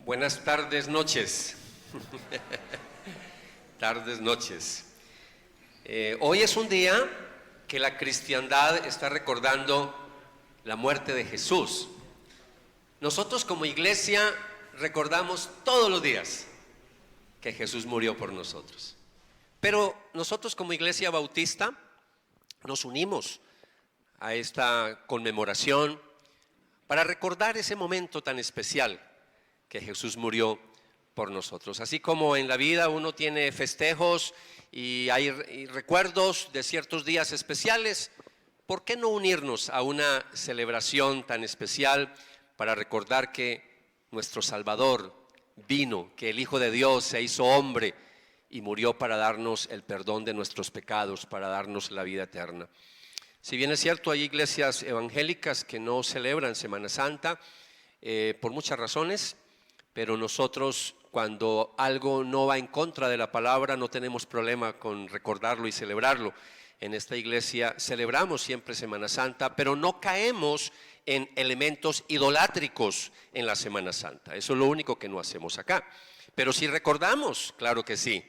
Buenas tardes, noches. Tardes, noches. Hoy es un día que la cristiandad está recordando la muerte de Jesús. Nosotros como iglesia recordamos todos los días que Jesús murió por nosotros. Pero nosotros como iglesia bautista nos unimos a esta conmemoración para recordar ese momento tan especial que Jesús murió por nosotros. Así como en la vida uno tiene festejos y hay recuerdos de ciertos días especiales, ¿por qué no unirnos a una celebración tan especial para recordar que nuestro Salvador vino, que el Hijo de Dios se hizo hombre y murió para darnos el perdón de nuestros pecados, para darnos la vida eterna? Si bien es cierto, hay iglesias evangélicas que no celebran Semana Santa por muchas razones, pero nosotros, cuando algo no va en contra de la palabra, no tenemos problema con recordarlo y celebrarlo. En esta iglesia celebramos siempre Semana Santa, pero no caemos en elementos idolátricos en la Semana Santa. Eso es lo único que no hacemos acá. Pero si recordamos, claro que sí,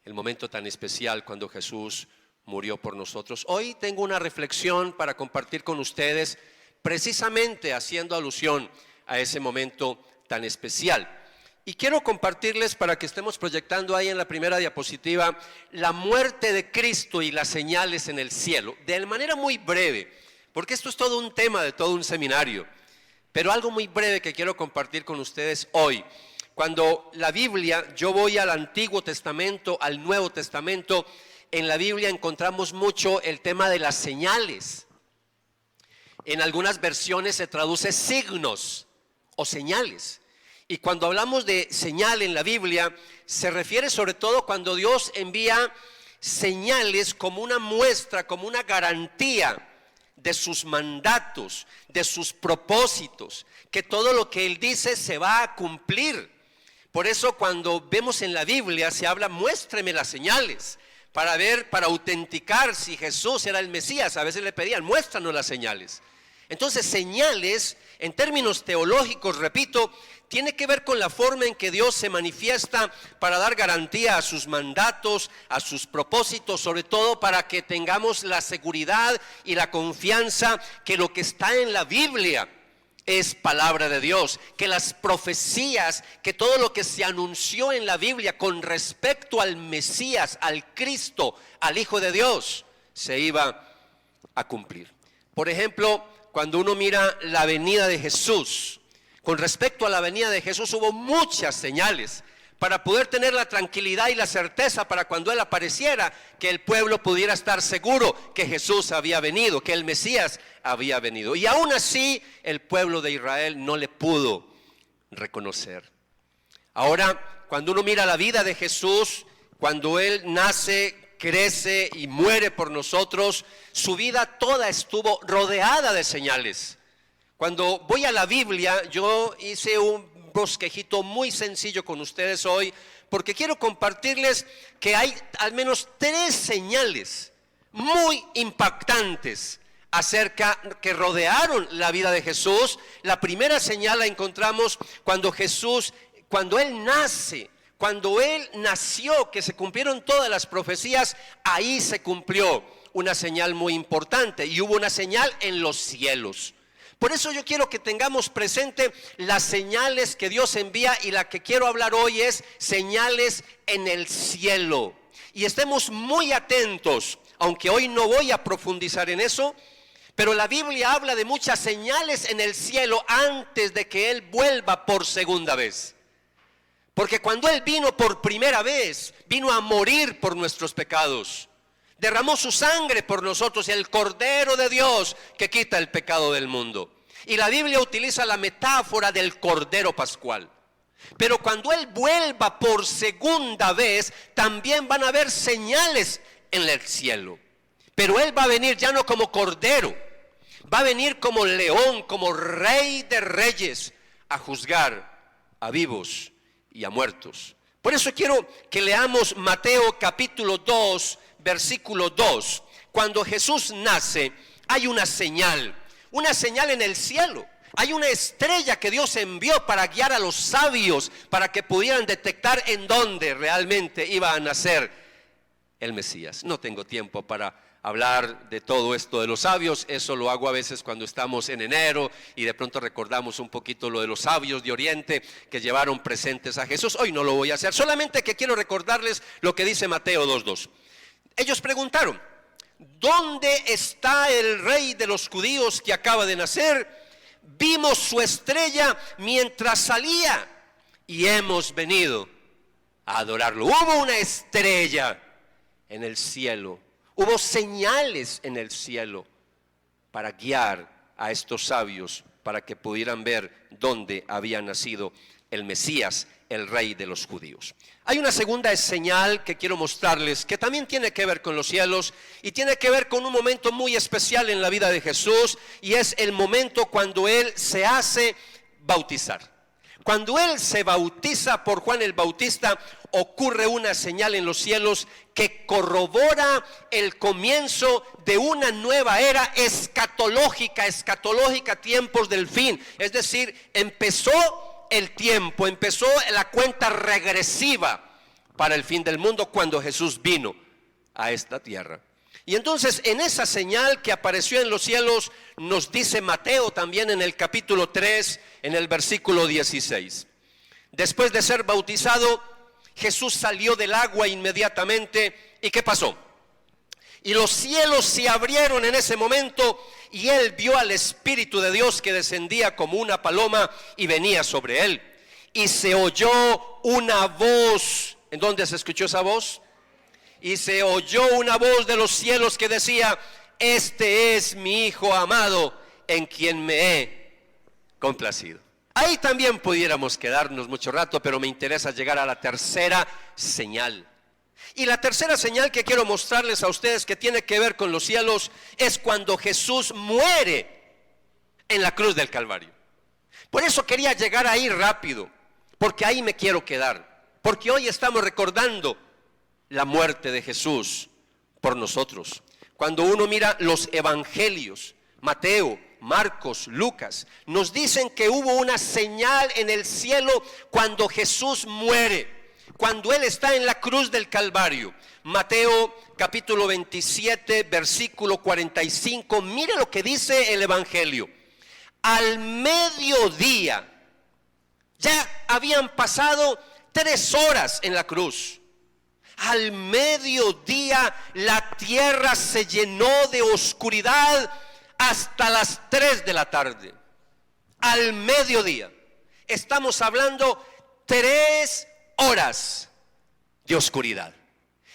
el momento tan especial cuando Jesús murió por nosotros. Hoy tengo una reflexión para compartir con ustedes, precisamente haciendo alusión a ese momento tan especial. Y quiero compartirles, para que estemos proyectando ahí en la primera diapositiva, la muerte de Cristo y las señales en el cielo, de manera muy breve, porque esto es todo un tema de todo un seminario, pero algo muy breve que quiero compartir con ustedes hoy. Cuando la Biblia, yo voy al Antiguo Testamento, al Nuevo Testamento, en la Biblia encontramos mucho el tema de las señales. En algunas versiones se traduce signos o señales. Y cuando hablamos de señal en la Biblia, se refiere sobre todo cuando Dios envía señales como una muestra, como una garantía de sus mandatos, de sus propósitos, que todo lo que Él dice se va a cumplir. Por eso cuando vemos en la Biblia se habla, muéstreme las señales, para ver, para autenticar si Jesús era el Mesías. A veces le pedían, muéstranos las señales. Entonces, señales, en términos teológicos, repito, tiene que ver con la forma en que Dios se manifiesta para dar garantía a sus mandatos, a sus propósitos, sobre todo para que tengamos la seguridad y la confianza que lo que está en la Biblia es palabra de Dios, que las profecías, que todo lo que se anunció en la Biblia con respecto al Mesías, al Cristo, al Hijo de Dios, se iba a cumplir. Por ejemplo, cuando uno mira la venida de Jesús, con respecto a la venida de Jesús hubo muchas señales para poder tener la tranquilidad y la certeza para cuando Él apareciera, que el pueblo pudiera estar seguro que Jesús había venido, que el Mesías había venido. Y aún así el pueblo de Israel no le pudo reconocer. Ahora, cuando uno mira la vida de Jesús, cuando Él nace, crece y muere por nosotros, su vida toda estuvo rodeada de señales. Cuando voy a la Biblia, yo hice un bosquejito muy sencillo con ustedes hoy, porque quiero compartirles que hay al menos 3 señales muy impactantes acerca que rodearon la vida de Jesús. La primera señal la encontramos cuando Él nace. Cuando Él nació, que se cumplieron todas las profecías, ahí se cumplió una señal muy importante y hubo una señal en los cielos. Por eso yo quiero que tengamos presente las señales que Dios envía, y la que quiero hablar hoy es señales en el cielo. Y estemos muy atentos, aunque hoy no voy a profundizar en eso, pero la Biblia habla de muchas señales en el cielo antes de que Él vuelva por segunda vez. Porque cuando Él vino por primera vez, vino a morir por nuestros pecados. Derramó su sangre por nosotros, el Cordero de Dios que quita el pecado del mundo. Y la Biblia utiliza la metáfora del Cordero Pascual. Pero cuando Él vuelva por segunda vez, también van a haber señales en el cielo. Pero Él va a venir ya no como Cordero, va a venir como león, como Rey de Reyes, a juzgar a vivos y a muertos. Por eso quiero que leamos Mateo capítulo 2, versículo 2. Cuando Jesús nace, hay una señal en el cielo. Hay una estrella que Dios envió para guiar a los sabios, para que pudieran detectar en dónde realmente iba a nacer el Mesías. No tengo tiempo para hablar de todo esto de los sabios, eso lo hago a veces cuando estamos en enero y de pronto recordamos un poquito lo de los sabios de Oriente que llevaron presentes a Jesús. Hoy no lo voy a hacer, solamente que quiero recordarles lo que dice Mateo 2:2. Ellos preguntaron: ¿dónde está el rey de los judíos que acaba de nacer? Vimos su estrella mientras salía y hemos venido a adorarlo. Hubo una estrella en el cielo, hubo señales en el cielo para guiar a estos sabios para que pudieran ver dónde había nacido el Mesías, el rey de los judíos. Hay una segunda señal que quiero mostrarles que también tiene que ver con los cielos y tiene que ver con un momento muy especial en la vida de Jesús, y es el momento cuando Él se hace bautizar. Cuando Él se bautiza por Juan el Bautista, ocurre una señal en los cielos que corrobora el comienzo de una nueva era escatológica, tiempos del fin. Es decir, empezó el tiempo, empezó la cuenta regresiva para el fin del mundo cuando Jesús vino a esta tierra. Y entonces en esa señal que apareció en los cielos, nos dice Mateo también en el capítulo 3, en el versículo 16. Después de ser bautizado, Jesús salió del agua inmediatamente. ¿Y qué pasó? Y los cielos se abrieron en ese momento, y Él vio al Espíritu de Dios que descendía como una paloma y venía sobre Él. Y se oyó una voz. ¿En dónde se escuchó esa voz? Y se oyó una voz de los cielos que decía: este es mi Hijo amado, en quien me he complacido. Ahí también pudiéramos quedarnos mucho rato, pero me interesa llegar a la tercera señal. Y la tercera señal que quiero mostrarles a ustedes, que tiene que ver con los cielos, es cuando Jesús muere en la cruz del Calvario. Por eso quería llegar ahí rápido, porque ahí me quiero quedar, porque hoy estamos recordando la muerte de Jesús por nosotros. Cuando uno mira los evangelios, Mateo, Marcos, Lucas, nos dicen que hubo una señal en el cielo cuando Jesús muere, cuando Él está en la cruz del Calvario. Mateo capítulo 27, versículo 45, mire lo que dice el evangelio. Al mediodía, ya habían pasado 3 horas en la cruz. Al mediodía la tierra se llenó de oscuridad hasta las 3 de la tarde. Al mediodía. Estamos hablando 3 horas de oscuridad.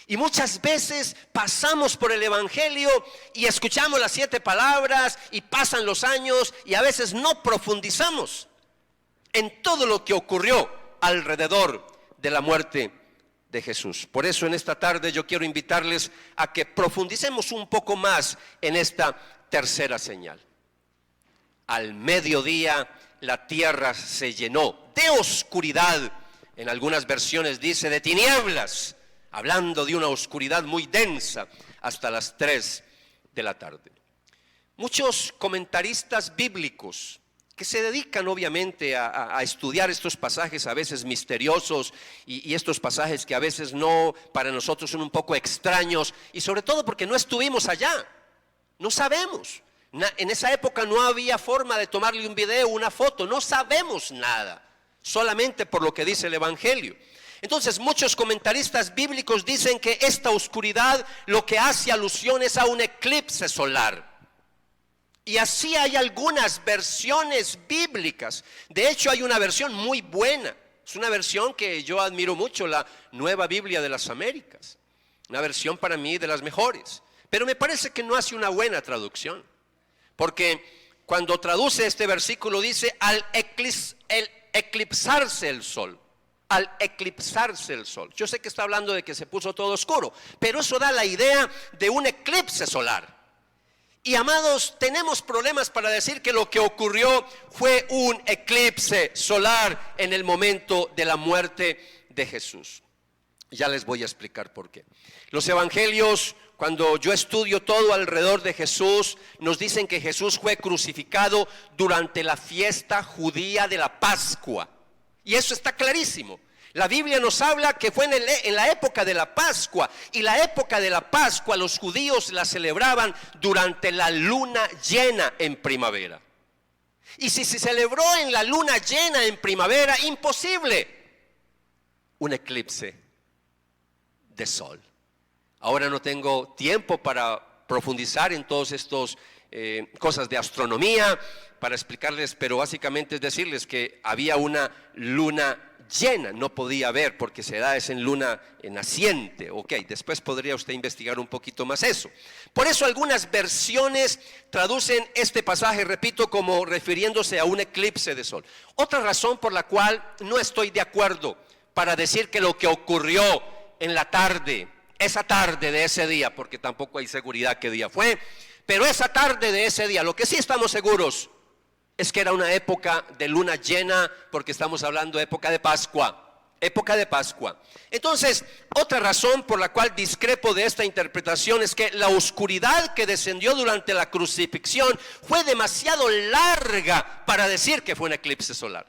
Y muchas veces pasamos por el evangelio y escuchamos las 7 palabras y pasan los años y a veces no profundizamos en todo lo que ocurrió alrededor de la muerte de Jesús. Por eso en esta tarde yo quiero invitarles a que profundicemos un poco más en esta tercera señal. Al mediodía la tierra se llenó de oscuridad. En algunas versiones dice de tinieblas, hablando de una oscuridad muy densa hasta las 3 de la tarde. Muchos comentaristas bíblicos que se dedican obviamente a estudiar estos pasajes a veces misteriosos y estos pasajes que a veces no, para nosotros son un poco extraños, y sobre todo porque no estuvimos allá, no sabemos. En esa época no había forma de tomarle un video, una foto, no sabemos nada, solamente por lo que dice el evangelio. Entonces muchos comentaristas bíblicos dicen que esta oscuridad lo que hace alusión es a un eclipse solar. Y así hay algunas versiones bíblicas. De hecho hay una versión muy buena, es una versión que yo admiro mucho, la Nueva Biblia de las Américas. Una versión para mí de las mejores, pero me parece que no hace una buena traducción. Porque cuando traduce este versículo dice al eclipsarse el sol. Al eclipsarse el sol. Yo sé que está hablando de que se puso todo oscuro, pero eso da la idea de un eclipse solar. Y amados, tenemos problemas para decir que lo que ocurrió fue un eclipse solar en el momento de la muerte de Jesús. Ya les voy a explicar por qué. Los evangelios cuando yo estudio todo alrededor de Jesús, nos dicen que Jesús fue crucificado durante la fiesta judía de la Pascua. Y eso está clarísimo. La Biblia nos habla que fue en la época de la Pascua. Y la época de la Pascua los judíos la celebraban durante la luna llena en primavera. Y si se celebró en la luna llena en primavera, imposible un eclipse de sol. Ahora no tengo tiempo para profundizar en todos estos cosas de astronomía para explicarles, pero básicamente es decirles que había una luna llena, no podía ver porque se da en luna naciente. Ok, después podría usted investigar un poquito más eso. Por eso algunas versiones traducen este pasaje, repito, como refiriéndose a un eclipse de sol. Otra razón por la cual no estoy de acuerdo para decir que lo que ocurrió en la tarde, esa tarde de ese día, porque tampoco hay seguridad qué día fue, pero esa tarde de ese día, lo que sí estamos seguros es que era una época de luna llena, porque estamos hablando de época de Pascua. Entonces, otra razón por la cual discrepo de esta interpretación es que la oscuridad que descendió durante la crucifixión fue demasiado larga para decir que fue un eclipse solar.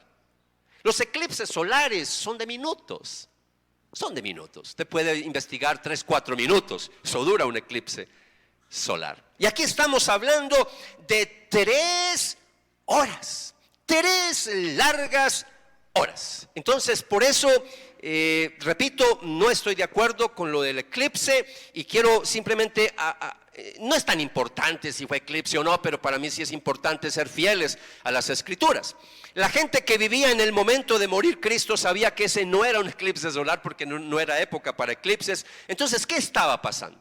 Los eclipses solares son de minutos. Usted puede investigar 3-4 minutos. Eso dura un eclipse solar. Y aquí estamos hablando de 3 horas. 3 largas horas. Entonces, por eso, repito, no estoy de acuerdo con lo del eclipse y quiero simplemente, no es tan importante si fue eclipse o no, pero para mí sí es importante ser fieles a las Escrituras. La gente que vivía en el momento de morir Cristo sabía que ese no era un eclipse solar porque no era época para eclipses. Entonces, ¿qué estaba pasando?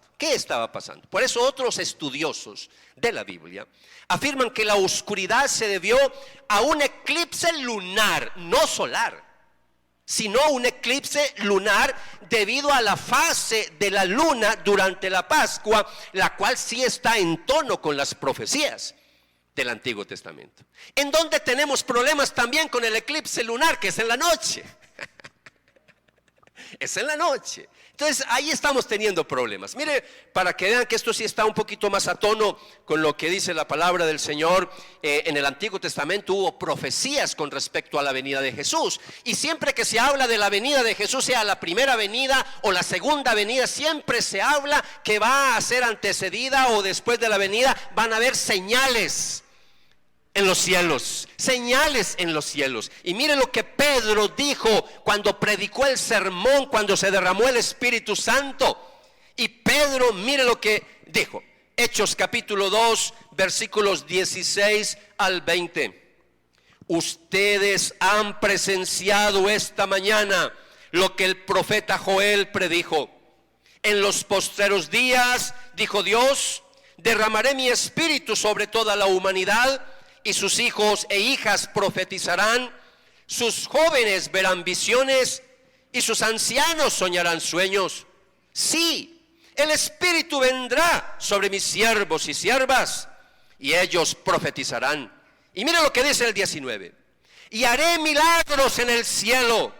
Por eso otros estudiosos de la Biblia afirman que la oscuridad se debió a un eclipse lunar, no solar, sino un eclipse lunar debido a la fase de la luna durante la Pascua, la cual sí está en tono con las profecías del Antiguo Testamento. En donde tenemos problemas también con el eclipse lunar, que es en la noche. Es en la noche. Entonces ahí estamos teniendo problemas. Mire, para que vean que esto sí está un poquito más a tono con lo que dice la palabra del Señor, en el Antiguo Testamento hubo profecías con respecto a la venida de Jesús. Y siempre que se habla de la venida de Jesús, sea la primera venida o la segunda venida, siempre se habla que va a ser antecedida o después de la venida van a haber señales en los cielos, señales en los cielos. Y mire lo que Pedro dijo cuando predicó el sermón, cuando se derramó el Espíritu Santo. Y Pedro, mire lo que dijo, Hechos capítulo 2, versículos 16 al 20. Ustedes han presenciado esta mañana lo que el profeta Joel predijo. En los postreros días, dijo Dios, derramaré mi espíritu sobre toda la humanidad, y sus hijos e hijas profetizarán, sus jóvenes verán visiones y sus ancianos soñarán sueños. Sí, el Espíritu vendrá sobre mis siervos y siervas y ellos profetizarán. Y mira lo que dice el 19. Y haré milagros en el cielo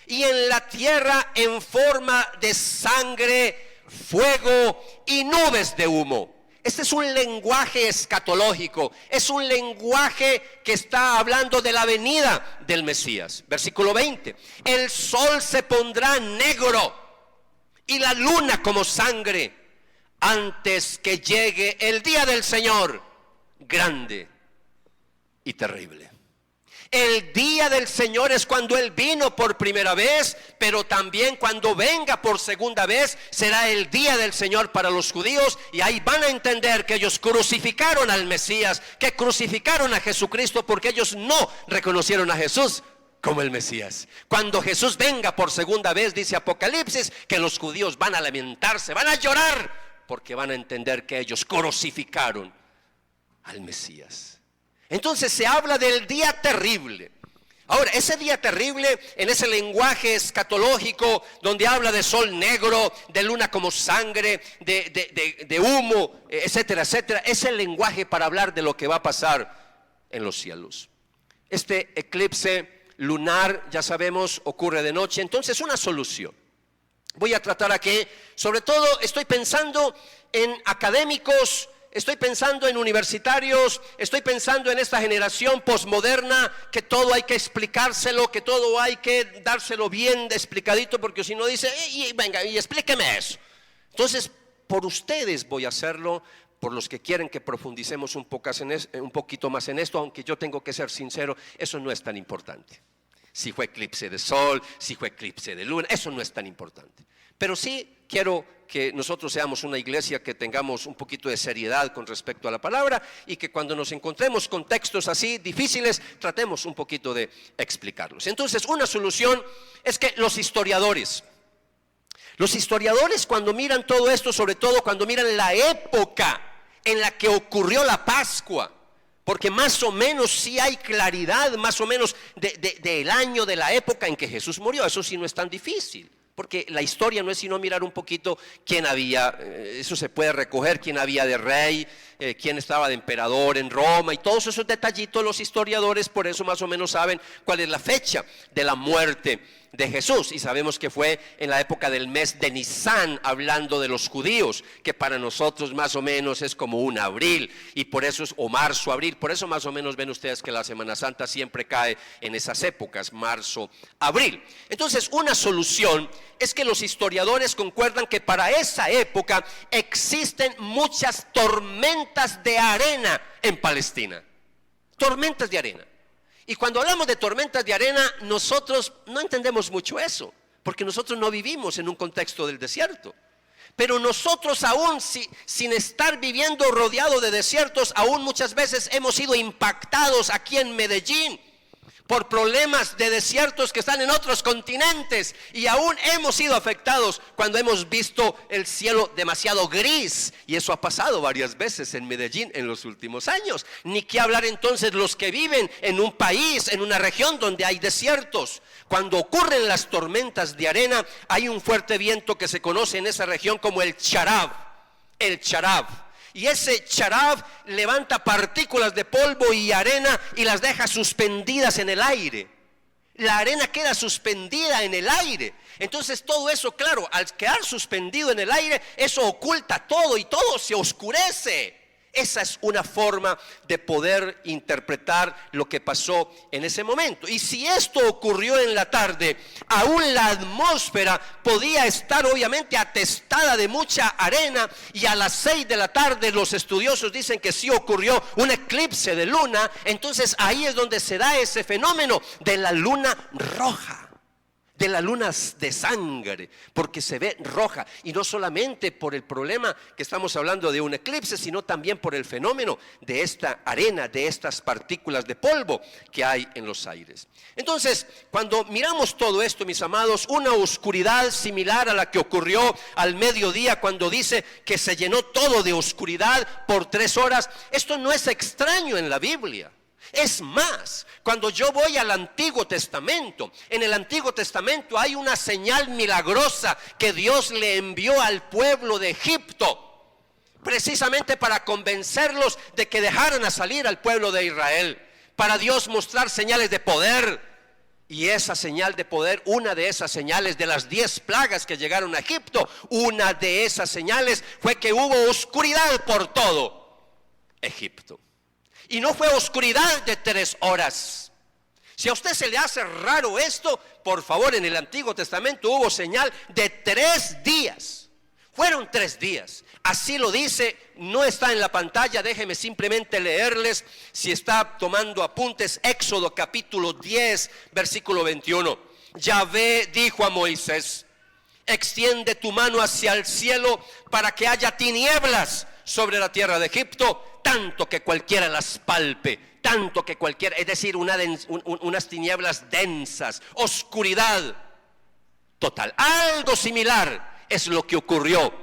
y en la tierra en forma de sangre, fuego y nubes de humo. Este es un lenguaje escatológico, es un lenguaje que está hablando de la venida del Mesías. Versículo 20, el sol se pondrá negro y la luna como sangre antes que llegue el día del Señor, grande y terrible. El día del Señor es cuando Él vino por primera vez, pero también cuando venga por segunda vez será el día del Señor para los judíos. Y ahí van a entender que ellos crucificaron al Mesías, que crucificaron a Jesucristo, porque ellos no reconocieron a Jesús como el Mesías. Cuando Jesús venga por segunda vez, dice Apocalipsis, que los judíos van a lamentarse, van a llorar, porque van a entender que ellos crucificaron al Mesías. Entonces se habla del día terrible. Ahora, ese día terrible, en ese lenguaje escatológico, donde habla de sol negro, de luna como sangre, de humo, etcétera, etcétera, es el lenguaje para hablar de lo que va a pasar en los cielos. Este eclipse lunar, ya sabemos, ocurre de noche. Entonces, una solución. Voy a tratar aquí, sobre todo estoy pensando en académicos, estoy pensando en universitarios, estoy pensando en esta generación posmoderna, que todo hay que explicárselo, que todo hay que dárselo bien explicadito, porque si no dice, venga, y explíqueme eso. Entonces, por ustedes voy a hacerlo, por los que quieren que profundicemos un poquito más en esto, aunque yo tengo que ser sincero, eso no es tan importante. Si fue eclipse de sol, si fue eclipse de luna, eso no es tan importante. Pero sí quiero que nosotros seamos una iglesia que tengamos un poquito de seriedad con respecto a la palabra y que cuando nos encontremos con textos así difíciles, tratemos un poquito de explicarlos. Entonces, una solución es que los historiadores cuando miran todo esto, sobre todo cuando miran la época en la que ocurrió la Pascua, porque más o menos sí hay claridad, más o menos del año, de la época en que Jesús murió, eso sí no es tan difícil. Porque la historia no es sino mirar un poquito quién había, eso se puede recoger, quién había de rey, quién estaba de emperador en Roma y todos esos detallitos los historiadores por eso más o menos saben cuál es la fecha de la muerte de Jesús. Y sabemos que fue en la época del mes de Nisan, hablando de los judíos, que para nosotros más o menos es como un abril, y por eso es, o marzo, abril, por eso más o menos ven ustedes que la Semana Santa siempre cae en esas épocas, marzo, abril. Entonces, una solución es que los historiadores concuerdan que para esa época existen muchas tormentas de arena en Palestina. Tormentas de arena. Y cuando hablamos de tormentas de arena, nosotros no entendemos mucho eso, porque nosotros no vivimos en un contexto del desierto. Pero nosotros aún sin estar viviendo rodeado de desiertos, aún muchas veces hemos sido impactados aquí en Medellín por problemas de desiertos que están en otros continentes, y aún hemos sido afectados cuando hemos visto el cielo demasiado gris, y eso ha pasado varias veces en Medellín en los últimos años. Ni qué hablar entonces los que viven en un país, en una región donde hay desiertos. Cuando ocurren las tormentas de arena, hay un fuerte viento que se conoce en esa región como el charab. Y ese charab levanta partículas de polvo y arena y las deja suspendidas en el aire. La arena queda suspendida en el aire. Entonces todo eso, claro, al quedar suspendido en el aire, eso oculta todo y todo se oscurece. Esa es una forma de poder interpretar lo que pasó en ese momento. Y si esto ocurrió en la tarde, aún la atmósfera podía estar obviamente atestada de mucha arena, y a las 6 de la tarde los estudiosos dicen que sí ocurrió un eclipse de luna. Entonces ahí es donde se da ese fenómeno de la luna roja, de la luna de sangre, porque se ve roja, y no solamente por el problema que estamos hablando de un eclipse, sino también por el fenómeno de esta arena, de estas partículas de polvo que hay en los aires. Entonces, cuando miramos todo esto, mis amados, una oscuridad similar a la que ocurrió al mediodía, cuando dice que se llenó todo de oscuridad por 3 horas, esto no es extraño en la Biblia. Es más, cuando yo voy al Antiguo Testamento, en el Antiguo Testamento hay una señal milagrosa que Dios le envió al pueblo de Egipto, precisamente para convencerlos de que dejaran a salir al pueblo de Israel, para Dios mostrar señales de poder. Y esa señal de poder, una de esas señales de las 10 plagas que llegaron a Egipto, una de esas señales fue que hubo oscuridad por todo Egipto. Y no fue oscuridad de 3 horas. Si a usted se le hace raro esto, por favor, en el Antiguo Testamento hubo señal de 3 días. Fueron 3 días. Así lo dice, no está en la pantalla, déjeme simplemente leerles, si está tomando apuntes, Éxodo capítulo 10, versículo 21. Yahvé dijo a Moisés: extiende tu mano hacia el cielo para que haya tinieblas sobre la tierra de Egipto, tanto que cualquiera las palpe, tanto que cualquiera, es decir, unas tinieblas densas, oscuridad total. Algo similar es lo que ocurrió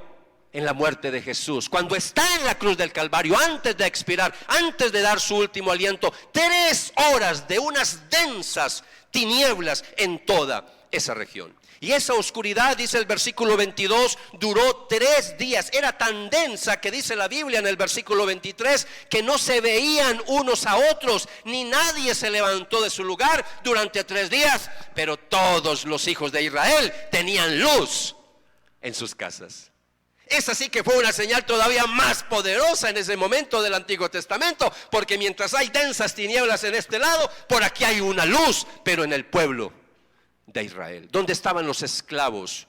en la muerte de Jesús, cuando está en la cruz del Calvario, antes de expirar, antes de dar su último aliento. 3 horas de unas densas tinieblas en toda esa región. Y esa oscuridad, dice el versículo 22, duró 3 días. Era tan densa que dice la Biblia en el versículo 23 que no se veían unos a otros, ni nadie se levantó de su lugar durante 3 días. Pero todos los hijos de Israel tenían luz en sus casas. Esa sí que fue una señal todavía más poderosa en ese momento del Antiguo Testamento, porque mientras hay densas tinieblas en este lado, por aquí hay una luz, pero en el pueblo de Israel, donde estaban los esclavos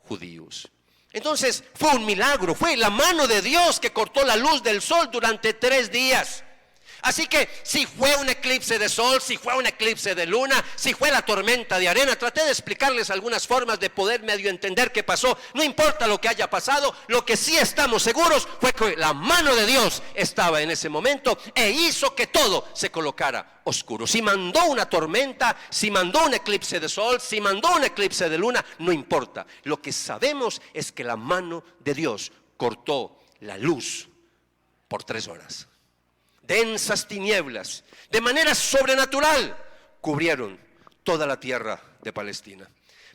judíos. Entonces fue un milagro, fue la mano de Dios que cortó la luz del sol durante 3 días. Así que si fue un eclipse de sol, si fue un eclipse de luna, si fue la tormenta de arena, traté de explicarles algunas formas de poder medio entender qué pasó. No importa lo que haya pasado, lo que sí estamos seguros fue que la mano de Dios estaba en ese momento e hizo que todo se colocara oscuro. Si mandó una tormenta, si mandó un eclipse de sol, si mandó un eclipse de luna, no importa. Lo que sabemos es que la mano de Dios cortó la luz por 3 horas. Densas tinieblas, de manera sobrenatural, cubrieron toda la tierra de Palestina.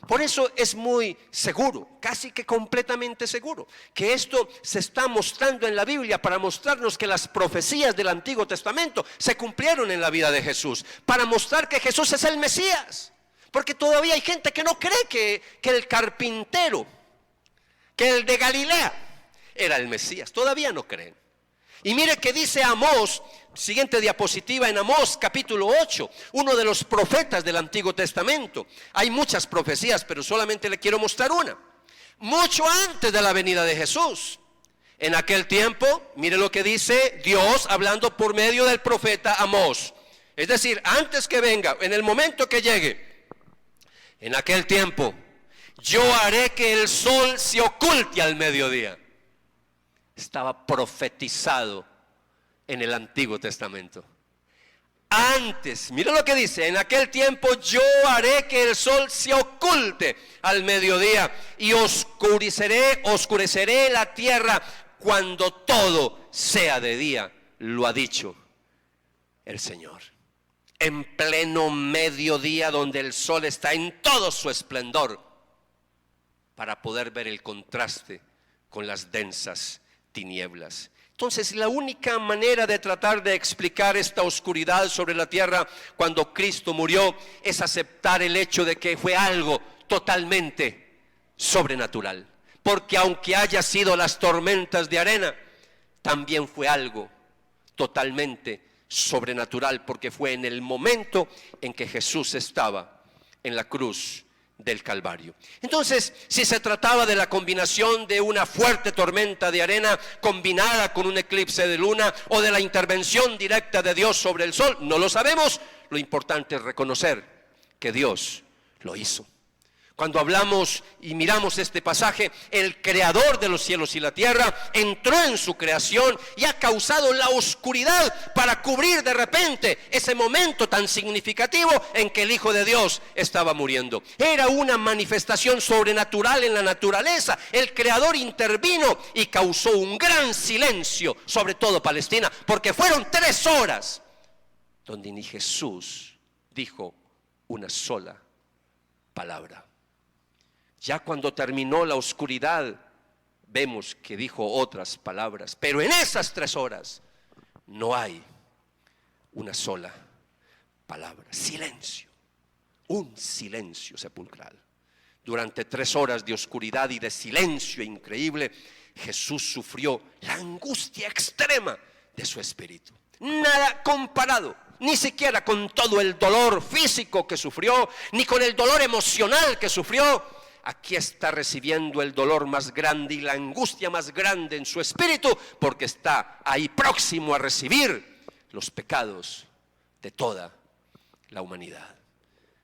Por eso es muy seguro, casi que completamente seguro, que esto se está mostrando en la Biblia para mostrarnos que las profecías del Antiguo Testamento se cumplieron en la vida de Jesús, para mostrar que Jesús es el Mesías. Porque todavía hay gente que no cree que el carpintero, que el de Galilea era el Mesías. Todavía no creen. Y mire que dice Amós, siguiente diapositiva, en Amós capítulo 8, uno de los profetas del Antiguo Testamento. Hay muchas profecías, pero solamente le quiero mostrar una. Mucho antes de la venida de Jesús. En aquel tiempo, mire lo que dice Dios hablando por medio del profeta Amós. Es decir, antes que venga, en el momento que llegue, en aquel tiempo, yo haré que el sol se oculte al mediodía. Estaba profetizado en el Antiguo Testamento. Antes, mira lo que dice, en aquel tiempo yo haré que el sol se oculte al mediodía y oscureceré la tierra cuando todo sea de día, lo ha dicho el Señor. En pleno mediodía, donde el sol está en todo su esplendor, para poder ver el contraste con las densas tinieblas. Entonces, la única manera de tratar de explicar esta oscuridad sobre la tierra cuando Cristo murió es aceptar el hecho de que fue algo totalmente sobrenatural. Porque aunque haya sido las tormentas de arena, también fue algo totalmente sobrenatural, porque fue en el momento en que Jesús estaba en la cruz del Calvario. Entonces, si se trataba de la combinación de una fuerte tormenta de arena combinada con un eclipse de luna, o de la intervención directa de Dios sobre el sol, no lo sabemos. Lo importante es reconocer que Dios lo hizo. Cuando hablamos y miramos este pasaje, el creador de los cielos y la tierra entró en su creación y ha causado la oscuridad para cubrir de repente ese momento tan significativo en que el Hijo de Dios estaba muriendo. Era una manifestación sobrenatural en la naturaleza. El creador intervino y causó un gran silencio sobre todo Palestina, porque fueron 3 horas donde ni Jesús dijo una sola palabra. Ya cuando terminó la oscuridad, vemos que dijo otras palabras, pero en esas 3 horas no hay una sola palabra. Silencio, un silencio sepulcral. Durante 3 horas de oscuridad y de silencio increíble, Jesús sufrió la angustia extrema de su espíritu. Nada comparado, ni siquiera con todo el dolor físico que sufrió, ni con el dolor emocional que sufrió. Aquí está recibiendo el dolor más grande y la angustia más grande en su espíritu, porque está ahí próximo a recibir los pecados de toda la humanidad.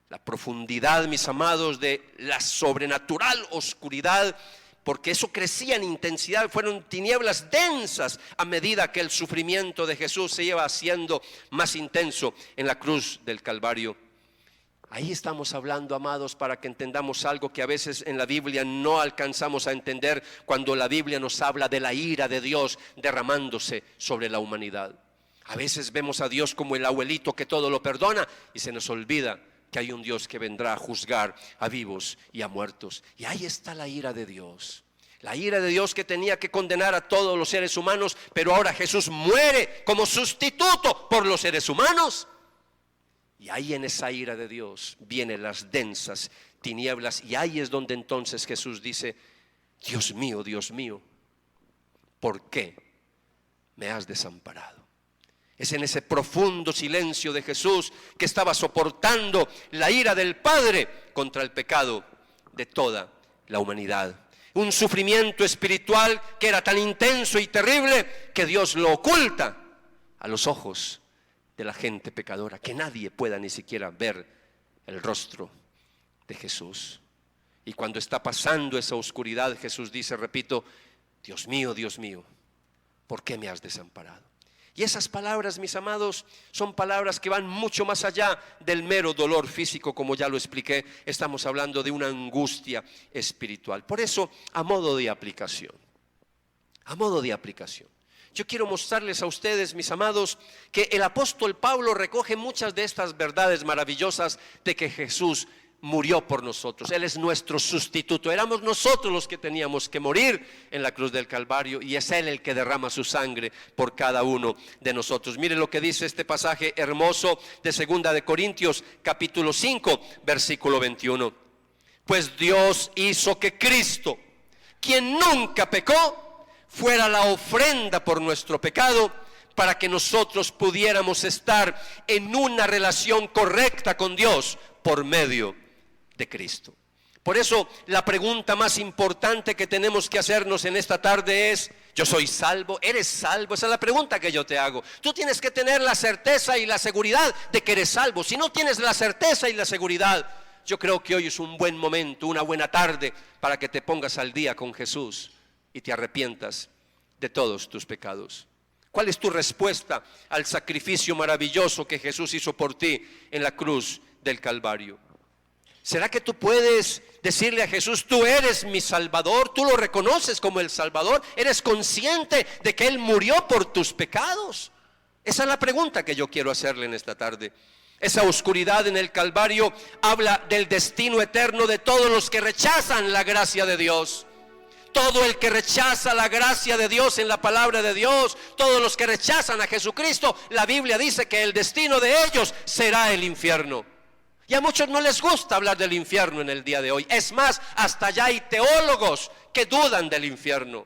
La profundidad, mis amados, de la sobrenatural oscuridad, porque eso crecía en intensidad, fueron tinieblas densas a medida que el sufrimiento de Jesús se iba haciendo más intenso en la cruz del Calvario. Ahí estamos hablando, amados, para que entendamos algo que a veces en la Biblia no alcanzamos a entender, cuando la Biblia nos habla de la ira de Dios derramándose sobre la humanidad. A veces vemos a Dios como el abuelito que todo lo perdona, y se nos olvida que hay un Dios que vendrá a juzgar a vivos y a muertos. Y ahí está la ira de Dios. La ira de Dios que tenía que condenar a todos los seres humanos, pero ahora Jesús muere como sustituto por los seres humanos. Y ahí en esa ira de Dios vienen las densas tinieblas, y ahí es donde entonces Jesús dice: Dios mío, ¿por qué me has desamparado? Es en ese profundo silencio de Jesús que estaba soportando la ira del Padre contra el pecado de toda la humanidad. Un sufrimiento espiritual que era tan intenso y terrible que Dios lo oculta a los ojos de la gente pecadora, que nadie pueda ni siquiera ver el rostro de Jesús. Y cuando está pasando esa oscuridad, Jesús dice, repito, Dios mío, ¿por qué me has desamparado? Y esas palabras, mis amados, son palabras que van mucho más allá del mero dolor físico, como ya lo expliqué. Estamos hablando de una angustia espiritual. Por eso, a modo de aplicación, yo quiero mostrarles a ustedes, mis amados, que el apóstol Pablo recoge muchas de estas verdades maravillosas de que Jesús murió por nosotros. Él es nuestro sustituto. Éramos nosotros los que teníamos que morir en la cruz del Calvario, y es Él el que derrama su sangre por cada uno de nosotros. Miren lo que dice este pasaje hermoso de 2 de Corintios, capítulo 5, versículo 21. Pues Dios hizo que Cristo, quien nunca pecó, fuera la ofrenda por nuestro pecado, para que nosotros pudiéramos estar en una relación correcta con Dios por medio de Cristo. Por eso la pregunta más importante que tenemos que hacernos en esta tarde es: ¿yo soy salvo? ¿Eres salvo? Esa es la pregunta que yo te hago. Tú tienes que tener la certeza y la seguridad de que eres salvo. Si no tienes la certeza y la seguridad, yo creo que hoy es un buen momento, una buena tarde para que te pongas al día con Jesús y te arrepientas de todos tus pecados. ¿Cuál es tu respuesta al sacrificio maravilloso que Jesús hizo por ti en la cruz del Calvario? ¿Será que tú puedes decirle a Jesús: tú eres mi Salvador? ¿Tú lo reconoces como el Salvador? ¿Eres consciente de que Él murió por tus pecados? Esa es la pregunta que yo quiero hacerle en esta tarde. Esa oscuridad en el Calvario habla del destino eterno de todos los que rechazan la gracia de Dios. Todo el que rechaza la gracia de Dios en la palabra de Dios, todos los que rechazan a Jesucristo, la Biblia dice que el destino de ellos será el infierno. Y a muchos no les gusta hablar del infierno en el día de hoy. Es más, hasta allá hay teólogos que dudan del infierno.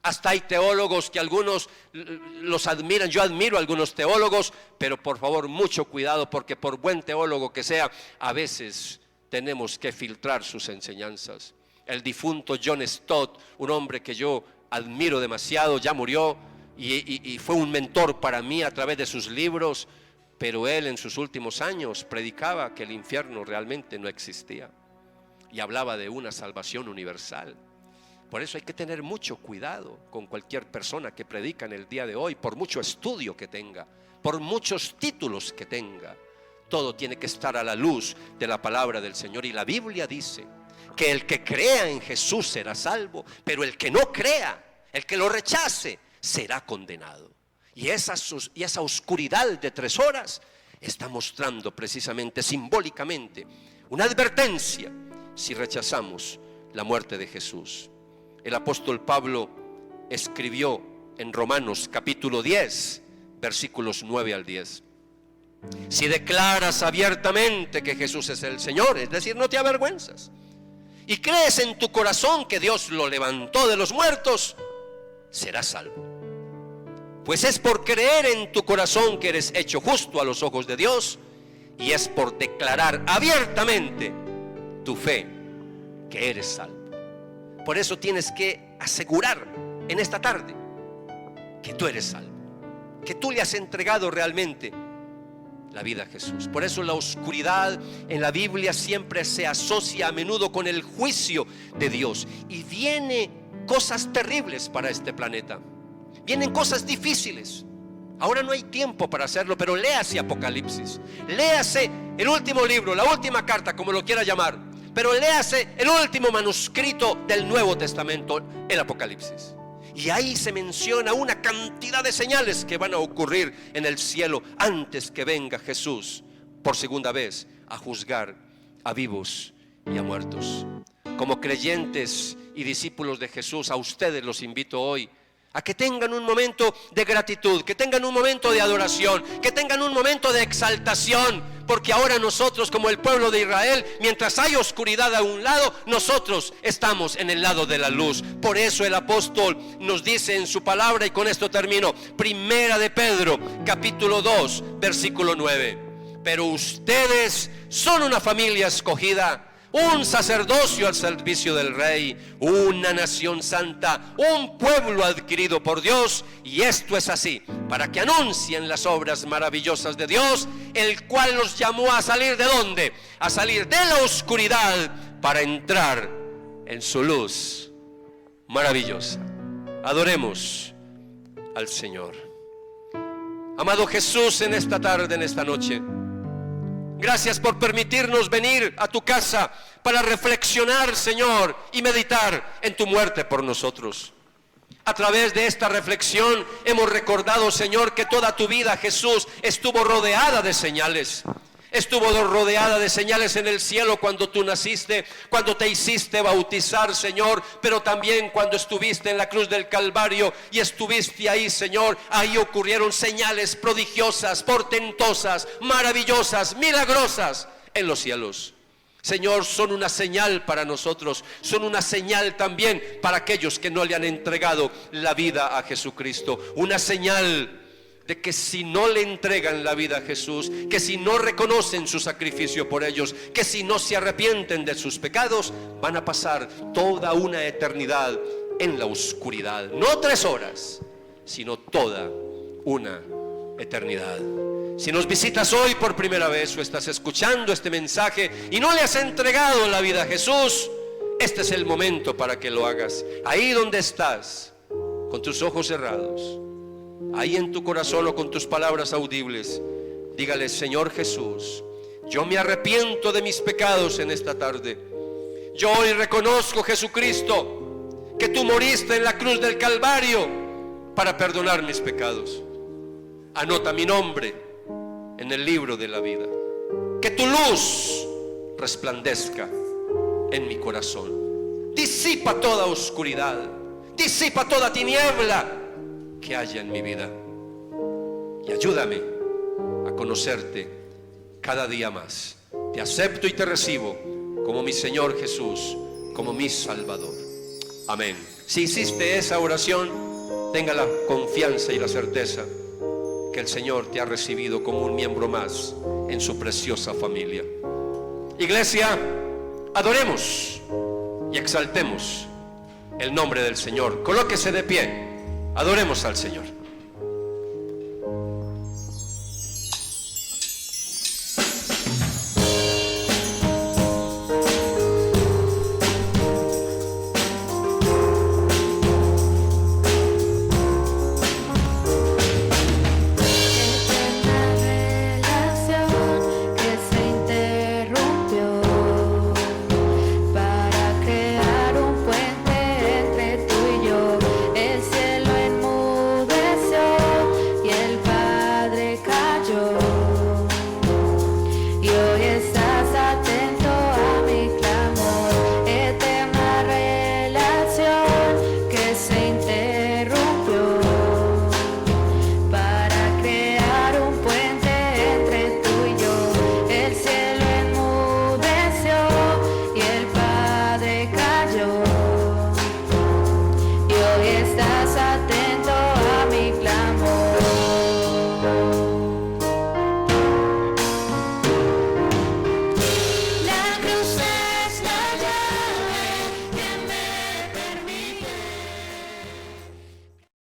Hasta hay teólogos que algunos los admiran. Yo admiro a algunos teólogos, pero por favor, mucho cuidado, porque por buen teólogo que sea, a veces tenemos que filtrar sus enseñanzas. El difunto John Stott, un hombre que yo admiro demasiado, ya murió y fue un mentor para mí a través de sus libros. Pero él en sus últimos años predicaba que el infierno realmente no existía y hablaba de una salvación universal. Por eso hay que tener mucho cuidado con cualquier persona que predica en el día de hoy, por mucho estudio que tenga, por muchos títulos que tenga. Todo tiene que estar a la luz de la palabra del Señor. Y la Biblia dice que el que crea en Jesús será salvo, pero el que no crea, el que lo rechace, será condenado. Y esa oscuridad de 3 horas está mostrando precisamente, simbólicamente, una advertencia si rechazamos la muerte de Jesús. El apóstol Pablo escribió en Romanos capítulo 10, versículos 9 al 10. Si declaras abiertamente que Jesús es el Señor, es decir, no te avergüenzas, y crees en tu corazón que Dios lo levantó de los muertos, serás salvo. Pues es por creer en tu corazón que eres hecho justo a los ojos de Dios, y es por declarar abiertamente tu fe que eres salvo. Por eso tienes que asegurar en esta tarde que tú eres salvo, que tú le has entregado realmente la vida a Jesús. Por eso la oscuridad en la Biblia siempre se asocia a menudo con el juicio de Dios, y viene cosas terribles para este planeta. Vienen cosas difíciles. Ahora no hay tiempo para hacerlo, pero léase Apocalipsis. Léase el último libro, la última carta, como lo quiera llamar. Pero léase el último manuscrito del Nuevo Testamento, el Apocalipsis. Y ahí se menciona una cantidad de señales que van a ocurrir en el cielo antes que venga Jesús por segunda vez a juzgar a vivos y a muertos. Como creyentes y discípulos de Jesús, a ustedes los invito hoy a que tengan un momento de gratitud, que tengan un momento de adoración, que tengan un momento de exaltación, porque ahora nosotros, como el pueblo de Israel, mientras hay oscuridad a un lado, nosotros estamos en el lado de la luz. Por eso el apóstol nos dice en su palabra, y con esto termino, Primera de Pedro, capítulo 2, versículo 9: pero ustedes son una familia escogida, un sacerdocio al servicio del Rey, una nación santa, un pueblo adquirido por Dios. Y esto es así, para que anuncien las obras maravillosas de Dios, el cual los llamó a salir ¿de dónde? A salir de la oscuridad para entrar en su luz maravillosa. Adoremos al Señor. Amado Jesús, en esta tarde, en esta noche, gracias por permitirnos venir a tu casa para reflexionar, Señor, y meditar en tu muerte por nosotros. A través de esta reflexión hemos recordado, Señor, que toda tu vida, Jesús, estuvo rodeada de señales. Estuvo rodeada de señales en el cielo cuando tú naciste, cuando te hiciste bautizar, Señor, pero también cuando estuviste en la cruz del Calvario y estuviste ahí, Señor. Ahí ocurrieron señales prodigiosas, portentosas, maravillosas, milagrosas en los cielos. Señor, son una señal para nosotros, son una señal también para aquellos que no le han entregado la vida a Jesucristo. Una señal de que si no le entregan la vida a Jesús, que si no reconocen su sacrificio por ellos, que si no se arrepienten de sus pecados, van a pasar toda una eternidad en la oscuridad. No 3 horas, sino toda una eternidad. Si nos visitas hoy por primera vez o estás escuchando este mensaje y no le has entregado la vida a Jesús, este es el momento para que lo hagas. Ahí donde estás, con tus ojos cerrados, ahí en tu corazón o con tus palabras audibles, dígale: Señor Jesús, yo me arrepiento de mis pecados en esta tarde. Yo hoy reconozco, Jesucristo, que tú moriste en la cruz del Calvario para perdonar mis pecados. Anota mi nombre en el libro de la vida. Que tu luz resplandezca en mi corazón. Disipa toda oscuridad, disipa toda tiniebla que haya en mi vida, y ayúdame a conocerte cada día más. Te acepto y te recibo como mi Señor Jesús, como mi Salvador. Amén. Si hiciste esa oración, tenga la confianza y la certeza que el Señor te ha recibido como un miembro más en su preciosa familia. Iglesia, adoremos y exaltemos el nombre del Señor. Colóquese de pie. Adoremos al Señor.